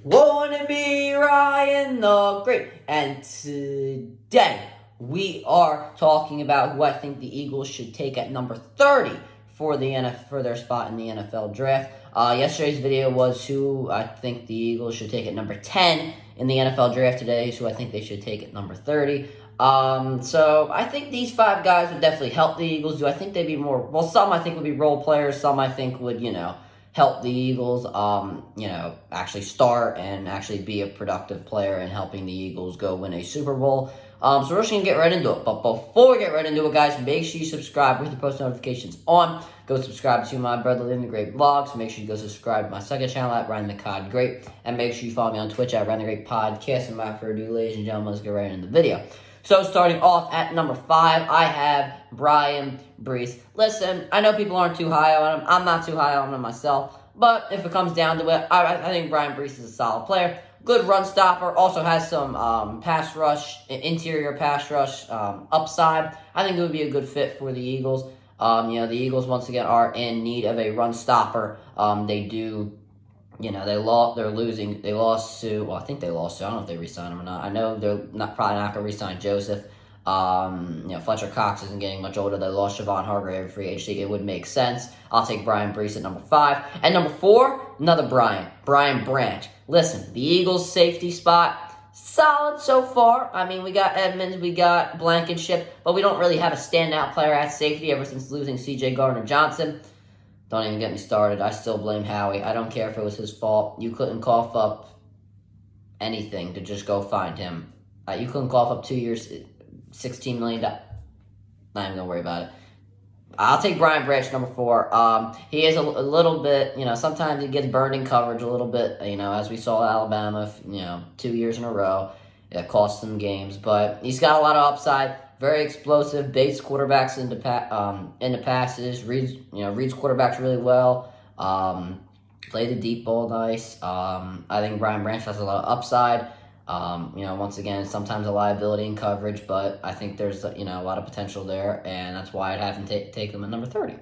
Wanna be Ryan the Great, and today we are talking about who I think the Eagles should take at number 30 for their spot in the NFL draft. Yesterday's video was who I think the Eagles should take at number 10 in the NFL draft. Today is who I think they should take at number 30. So I think these five guys would definitely help the Eagles. Do I think they'd be more? Well, some I think would be role players. Some I think would, help the Eagles, actually start and actually be a productive player and helping the Eagles go win a Super Bowl. So we're just going to get right into it. But before we get right into it, guys, make sure you subscribe with your post notifications on. Go subscribe to my Brother Living the Great vlogs. Make sure you go subscribe to my second channel at Ryan the Cod Great. And make sure you follow me on Twitch at Ryan the Great Podcast. And without further ado, ladies and gentlemen, let's get right into the video. So starting off at number 5, I have Brian Brees. Listen, I know people aren't too high on him. I'm not too high on him myself. But if it comes down to it, I think Brian Brees is a solid player. Good run stopper. Also has some interior pass rush upside. I think it would be a good fit for the Eagles. The Eagles, once again, are in need of a run stopper. They do... they're losing. They lost to. Well, I think they lost to. I don't know if they re-signed him or not. I know they're probably not going to re-sign Joseph. Fletcher Cox isn't getting much older. They lost Javon Hargrave free agency. It would make sense. I'll take Brian Brees at number 5. At number 4, another Brian Branch. Listen, the Eagles' safety spot, solid so far. I mean, we got Edmonds, we got Blankenship, but we don't really have a standout player at safety ever since losing C.J. Gardner-Johnson. Don't even get me started. I still blame Howie. I don't care if it was his fault. You couldn't cough up anything to just go find him. You couldn't cough up 2 years, $16 million. Not even going to worry about it. I'll take Brian Branch, number 4. He is a little bit, sometimes he gets burned in coverage a little bit, as we saw at Alabama, 2 years in a row. It cost some games, but he's got a lot of upside. Very explosive, baits quarterbacks into passes, reads quarterbacks really well, play the deep ball nice. I think Brian Branch has a lot of upside. Once again, sometimes a liability in coverage, but I think there's, a lot of potential there, and that's why I'd have him take him at number 30.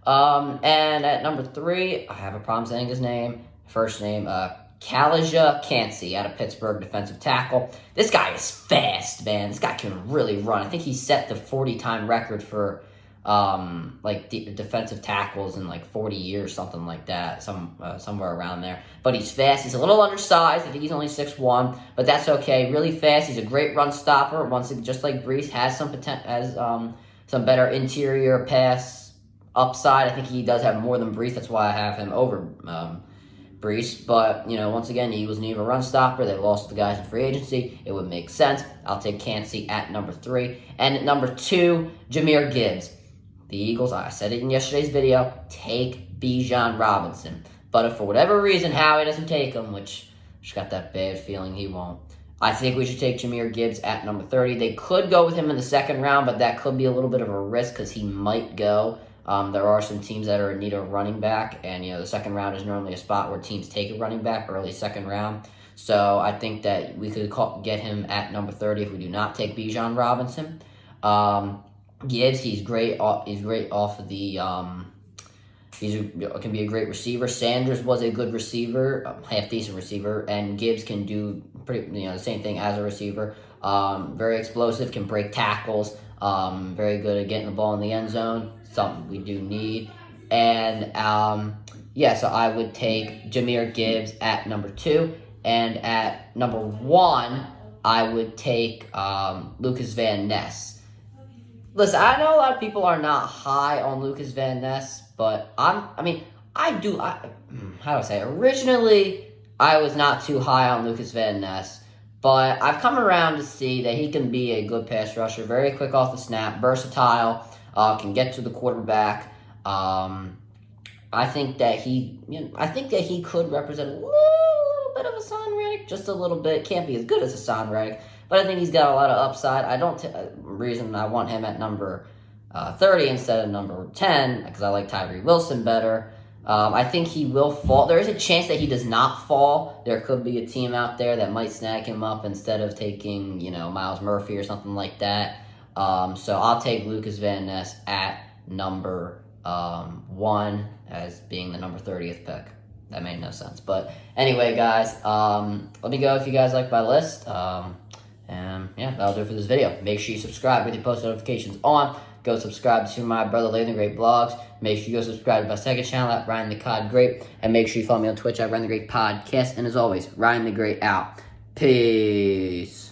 And at number 3, I have a problem saying his name. First name, Kancey out of Pittsburgh, defensive tackle. This guy is fast, man. This guy can really run. I think he set the 40-time record for defensive tackles in 40 years, something like that, somewhere around there. But he's fast. He's a little undersized. I think he's only 6'1", but that's okay. Really fast. He's a great run stopper. Once again, just like Brees, has some better interior pass upside. I think he does have more than Brees. That's why I have him over Brees. But, once again, the Eagles need a run stopper. They lost the guys in free agency. It would make sense. I'll take Kancey at number 3. And at number 2, Jahmyr Gibbs. The Eagles, I said it in yesterday's video, take Bijan Robinson. But if for whatever reason Howie doesn't take him, which I just got that bad feeling he won't, I think we should take Jahmyr Gibbs at number 30. They could go with him in the second round, but that could be a little bit of a risk because he might go. There are some teams that are in need of running back, and the second round is normally a spot where teams take a running back early second round. So I think that we could get him at number 30 if we do not take Bijan Robinson. Gibbs, he's great off of the. Can be a great receiver. Sanders was a good receiver, half decent receiver, and Gibbs can do the same thing as a receiver. Very explosive, can break tackles. Very good at getting the ball in the end zone. Something we do need. And so I would take Jahmyr Gibbs at number 2, and at number 1, I would take Lucas Van Ness. Listen, I know a lot of people are not high on Lucas Van Ness, but originally I was not too high on Lucas Van Ness, but I've come around to see that he can be a good pass rusher, very quick off the snap, versatile, can get to the quarterback. I think that he could represent a little bit of a Son Reddick, just a little bit. Can't be as good as a Son Reddick, but I think he's got a lot of upside. Reason I want him at number 30 instead of number 10 because I like Tyree Wilson better. I think he will fall. There is a chance that he does not fall. There could be a team out there that might snag him up instead of taking, Myles Murphy or something like that. So I'll take Lucas Van Ness at number 1 as being the number 30th pick. That made no sense. But anyway, guys, let me go if you guys like my list. And yeah, that'll do it for this video. Make sure you subscribe with your post notifications on. Go subscribe to my brother Ryan the Great vlogs. Make sure you go subscribe to my second channel at Ryan the Cod Great. And make sure you follow me on Twitch at Ryan the Great Podcast. And as always, Ryan the Great out. Peace.